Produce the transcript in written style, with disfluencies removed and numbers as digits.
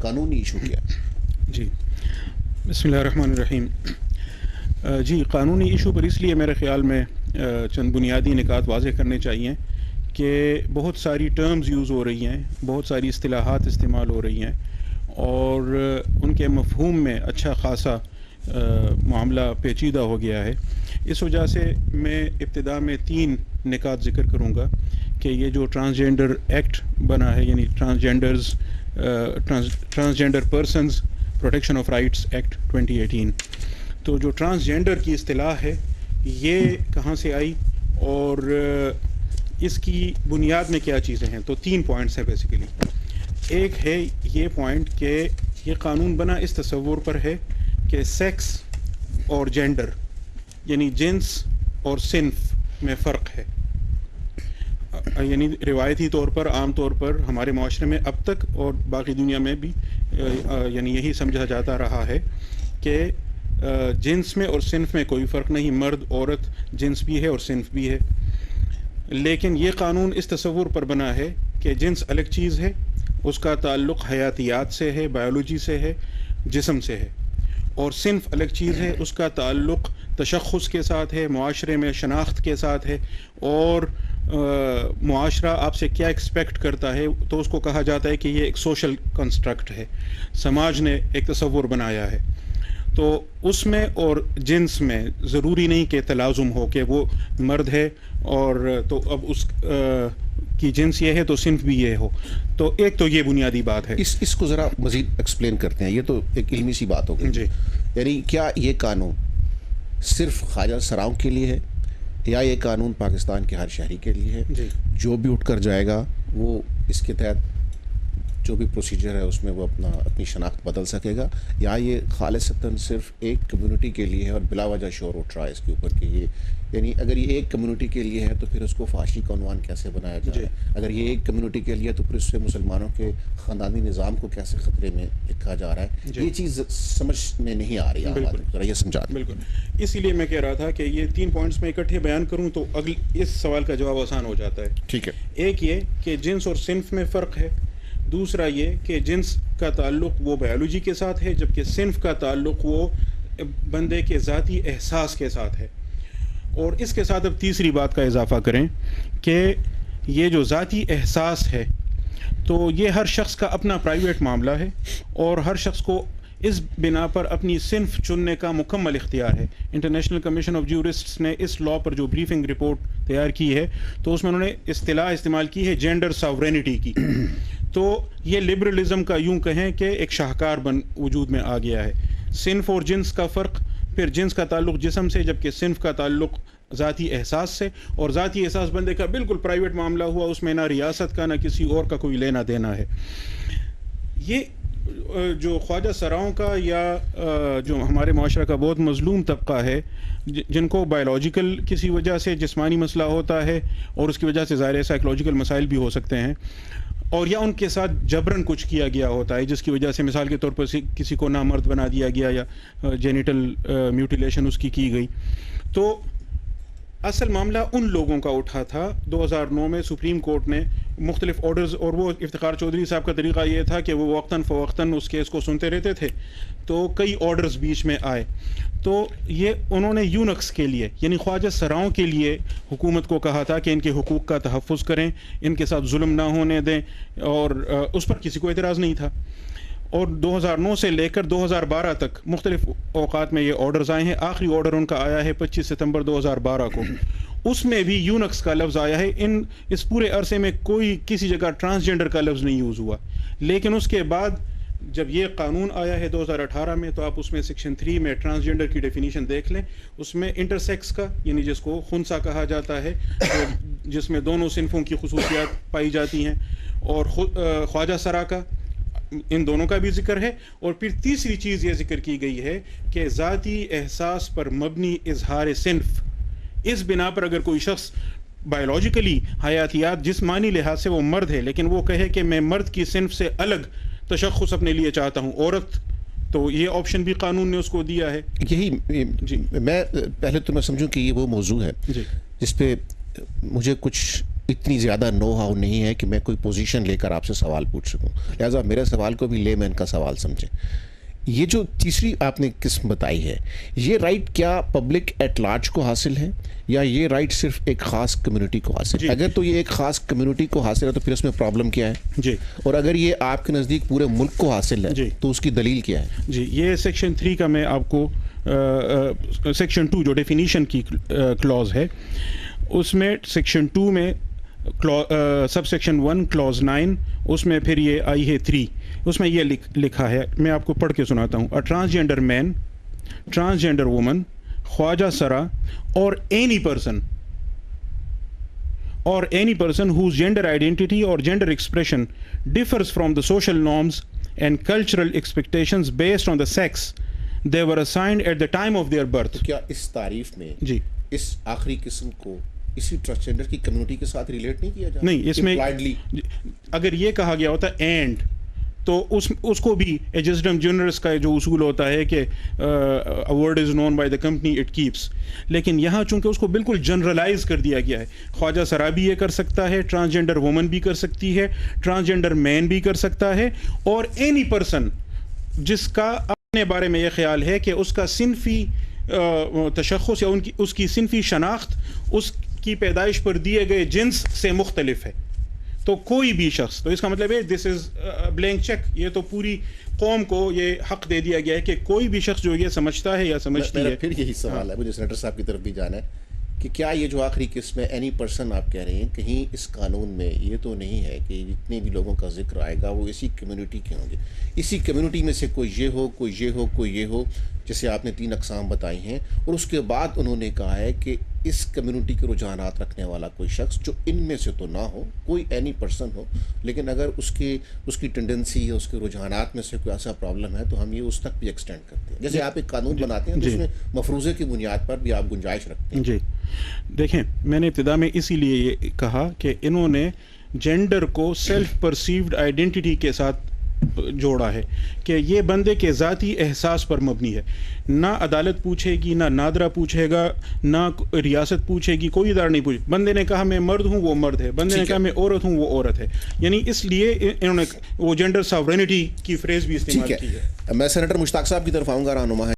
قانونی ایشو کیا ہے؟ جی بسم اللہ الرحمن الرحیم. جی قانونی ایشو پر اس لیے میرے خیال میں چند بنیادی نکات واضح کرنے چاہیے کہ بہت ساری ٹرمز یوز ہو رہی ہیں, بہت ساری اصطلاحات استعمال ہو رہی ہیں اور ان کے مفہوم میں اچھا خاصا معاملہ پیچیدہ ہو گیا ہے. اس وجہ سے میں ابتدا میں 3 نکات ذکر کروں گا کہ یہ جو ٹرانسجینڈر ایکٹ بنا ہے, یعنی transgender persons protection of rights act 2018, تو جو ٹرانسجینڈر کی اصطلاح ہے یہ کہاں سے آئی اور اس کی بنیاد میں کیا چیزیں ہیں. تو 3 پوائنٹس ہیں بیسیکلی. ایک ہے یہ پوائنٹ کہ یہ قانون بنا اس تصور پر ہے کہ سیکس اور جینڈر یعنی جنس اور صنف میں فرق ہے. یعنی روایتی طور پر عام طور پر ہمارے معاشرے میں اب تک اور باقی دنیا میں بھی یعنی یہی سمجھا جاتا رہا ہے کہ جنس میں اور صنف میں کوئی فرق نہیں, مرد عورت جنس بھی ہے اور صنف بھی ہے. لیکن یہ قانون اس تصور پر بنا ہے کہ جنس الگ چیز ہے, اس کا تعلق حیاتیات سے ہے, بایولوجی سے ہے, جسم سے ہے, اور صنف الگ چیز ہے, اس کا تعلق تشخص کے ساتھ ہے, معاشرے میں شناخت کے ساتھ ہے, اور معاشرہ آپ سے کیا ایکسپیکٹ کرتا ہے تو اس کو کہا جاتا ہے کہ یہ ایک سوشل کنسٹرکٹ ہے, سماج نے ایک تصور بنایا ہے. تو اس میں اور جنس میں ضروری نہیں کہ تلازم ہو کہ وہ مرد ہے اور تو اب اس کی جنس یہ ہے تو صنف بھی یہ ہو. تو ایک تو یہ بنیادی بات ہے. اس کو ذرا مزید ایکسپلین کرتے ہیں, یہ تو ایک علمی سی بات ہو گئی. جی, یعنی کیا یہ قانون صرف خواجہ سراؤں کے لیے ہے یا یہ قانون پاکستان کے ہر شہری کے لیے ہے؟ جی, جو بھی اٹھ کر جائے گا وہ اس کے تحت جو بھی پروسیجر ہے اس میں وہ اپنی شناخت بدل سکے گا, یا یہ خالصتاً صرف ایک کمیونٹی کے لیے ہے اور بلا وجہ شور اٹھ رہا ہے اس کے اوپر کہ یہ, یعنی اگر یہ ایک کمیونٹی کے لیے ہے تو پھر اس کو فحاشی کا عنوان کیسے بنایا جائے؟ اگر یہ ایک کمیونٹی کے لیے تو پھر اس سے مسلمانوں کے خاندانی نظام کو کیسے خطرے میں لکھا جا رہا ہے؟ یہ چیز سمجھ میں نہیں آ رہی ہے, ذرا یہ سمجھا دیں. بالکل. اسی لیے میں کہہ رہا تھا کہ یہ 3 پوائنٹس میں اکٹھے بیان کروں تو اس سوال کا جواب آسان ہو جاتا ہے. ٹھیک ہے. ایک یہ کہ جنس اور صنف میں فرق ہے, دوسرا یہ کہ جنس کا تعلق وہ بایولوجی کے ساتھ ہے جبکہ صنف کا تعلق وہ بندے کے ذاتی احساس کے ساتھ ہے. اور اس کے ساتھ اب تیسری بات کا اضافہ کریں کہ یہ جو ذاتی احساس ہے تو یہ ہر شخص کا اپنا پرائیویٹ معاملہ ہے اور ہر شخص کو اس بنا پر اپنی صنف چننے کا مکمل اختیار ہے. انٹرنیشنل کمیشن آف جیورسٹس نے اس لاء پر جو بریفنگ رپورٹ تیار کی ہے تو اس میں انہوں نے اصطلاح استعمال کی ہے جینڈر ساورینٹی کی. تو یہ لبرلزم کا یوں کہیں کہ ایک شاہکار وجود میں آ گیا ہے. صنف اور جنس کا فرق, پھر جنس کا تعلق جسم سے جبکہ صنف کا تعلق ذاتی احساس سے, اور ذاتی احساس بندے کا بالکل پرائیویٹ معاملہ ہوا, اس میں نہ ریاست کا نہ کسی اور کا کوئی لینا دینا ہے. یہ جو خواجہ سراؤں کا یا جو ہمارے معاشرہ کا بہت مظلوم طبقہ ہے جن کو بایولوجیکل کسی وجہ سے جسمانی مسئلہ ہوتا ہے اور اس کی وجہ سے ظاہر سائیکولوجیکل مسائل بھی ہو سکتے ہیں, اور یا ان کے ساتھ جبرن کچھ کیا گیا ہوتا ہے جس کی وجہ سے مثال کے طور پر کسی کو نامرد بنا دیا گیا یا جینیٹل میوٹیلیشن اس کی گئی. تو اصل معاملہ ان لوگوں کا اٹھا تھا. 2009 میں سپریم کورٹ نے مختلف آرڈرز, اور وہ افتخار چودھری صاحب کا طریقہ یہ تھا کہ وہ وقتاً فوقتاً اس کیس کو سنتے رہتے تھے, تو کئی آرڈرز بیچ میں آئے. تو یہ انہوں نے یونکس کے لیے یعنی خواجہ سراؤں کے لیے حکومت کو کہا تھا کہ ان کے حقوق کا تحفظ کریں, ان کے ساتھ ظلم نہ ہونے دیں, اور اس پر کسی کو اعتراض نہیں تھا. اور 2009 سے لے کر 2012 تک مختلف اوقات میں یہ آرڈرز آئے ہیں. آخری آرڈر ان کا آیا ہے 25 ستمبر 2012 کو. اس میں بھی یونکس کا لفظ آیا ہے. اس پورے عرصے میں کوئی کسی جگہ ٹرانسجینڈر کا لفظ نہیں یوز ہوا. لیکن اس کے بعد جب یہ قانون آیا ہے 2018 میں تو آپ اس میں سیکشن 3 میں ٹرانسجینڈر کی ڈیفینیشن دیکھ لیں. اس میں انٹرسیکس کا یعنی جس کو خنثی کہا جاتا ہے جس میں دونوں صنفوں کی خصوصیات پائی جاتی ہیں, اور خواجہ سرا کا, ان دونوں کا بھی ذکر ہے. اور پھر تیسری چیز یہ ذکر کی گئی ہے کہ ذاتی احساس پر مبنی اظہار صنف, اس بنا پر اگر کوئی شخص بایولوجیکلی حیاتیات جسمانی لحاظ سے وہ مرد ہے لیکن وہ کہے کہ میں مرد کی صنف سے الگ تشخص اپنے لیے چاہتا ہوں عورت, تو یہ آپشن بھی قانون نے اس کو دیا ہے. یہی میں پہلے تو میں سمجھوں کہ یہ وہ موضوع ہے جس پہ مجھے کچھ اتنی زیادہ نو ہاؤ نہیں ہے کہ میں کوئی پوزیشن لے کر آپ سے سوال پوچھ سکوں، لہٰذا میرے سوال کو بھی لے مین کا سوال سمجھیں. یہ جو تیسری آپ نے قسم بتائی ہے، یہ رائٹ کیا پبلک ایٹ لارج کو حاصل ہے یا یہ رائٹ صرف ایک خاص کمیونٹی کو حاصل ہے؟ اگر تو یہ ایک خاص کمیونٹی کو حاصل ہے تو پھر اس میں پرابلم کیا ہے؟ جی، اور اگر یہ آپ کے نزدیک پورے ملک کو حاصل ہے تو اس کی دلیل کیا ہے؟ جی، یہ سیکشن 3 کا میں آپ کو سیکشن 2 جو ڈیفینیشن کی کلوز ہے، اس میں سیکشن 2 میں سب سیکشن 1 کلوز 9، اس میں پھر یہ آئی ہے 3، اس میں یہ لکھا ہے، میں آپ کو پڑھ کے سناتا ہوں. ٹرانسجینڈر مین، ٹرانسجینڈر وومن، خواجہ سرا اور any person whose gender identity or gender expression differs from the social norms and cultural expectations based on the sex they were assigned at the time of their birth. تو کیا اس تعریف میں جی اس آخری قسم کو اسی ٹرانسجینڈر کی کمیونٹی کے ساتھ ریلیٹ نہیں کیا جاتا؟ نہیں، اس میں اگر یہ کہا گیا ہوتا اینڈ تو اس کو بھی ایجسڈم جنرس کا جو اصول ہوتا ہے کہ word is known by the company it keeps, لیکن یہاں چونکہ اس کو بالکل جنرلائز کر دیا گیا ہے، خواجہ سرا بھی یہ کر سکتا ہے، ٹرانسجینڈر وومن بھی کر سکتی ہے، ٹرانسجینڈر مین بھی کر سکتا ہے، اور اینی پرسن جس کا اپنے بارے میں یہ خیال ہے کہ اس کا صنفی تشخص یا اس کی صنفی شناخت اس کی پیدائش پر دیے گئے جنس سے مختلف ہے، تو کوئی بھی شخص، تو اس کا مطلب ہے دس از بلینک چیک، یہ تو پوری قوم کو یہ حق دے دیا گیا ہے کہ کوئی بھی شخص جو یہ سمجھتا ہے یا سمجھتی ہے. پھر یہی سوال ہے مجھے سینیٹر صاحب کی طرف بھی جانا ہے کہ کیا یہ جو آخری قسم ہے اینی پرسن آپ کہہ رہے ہیں، کہیں اس قانون میں یہ تو نہیں ہے کہ جتنے بھی لوگوں کا ذکر آئے گا وہ اسی کمیونٹی کے ہوں گے، اسی کمیونٹی میں سے کوئی یہ ہو، کوئی یہ ہو، کوئی یہ ہو، جیسے آپ نے 3 اقسام بتائی ہیں، اور اس کے بعد انہوں نے کہا ہے کہ اس کمیونٹی کے رجحانات رکھنے والا کوئی شخص جو ان میں سے تو نہ ہو، کوئی اینی پرسن ہو، لیکن اگر اس کی ٹینڈنسی یا اس کے رجحانات میں سے کوئی ایسا پرابلم ہے تو ہم یہ اس تک بھی ایکسٹینڈ کرتے ہیں. جیسے آپ ایک قانون بناتے ہیں تو اس میں مفروضے کی بنیاد پر بھی آپ گنجائش رکھتے ہیں. جی دیکھیں، میں نے ابتدا میں اسی لیے یہ کہا کہ انہوں نے جینڈر کو سیلف پرسیوڈ آئیڈینٹی کے ساتھ جوڑا ہے کہ یہ بندے کے ذاتی احساس پر مبنی ہے، نہ عدالت پوچھے گی، نہ نادرہ پوچھے گا، نہ ریاست پوچھے گی، کوئی ادارہ نہیں پوچھے. بندے نے کہا میں مرد ہوں، وہ مرد ہے، بندے نے کہا میں عورت ہوں، وہ عورت ہے، یعنی اس لیے انہوں نے وہ جینڈر ساورینٹی کی فریز بھی استعمال کی ہے. میں سینیٹر مشتاق صاحب کی طرف آؤں گا. رہنما ہے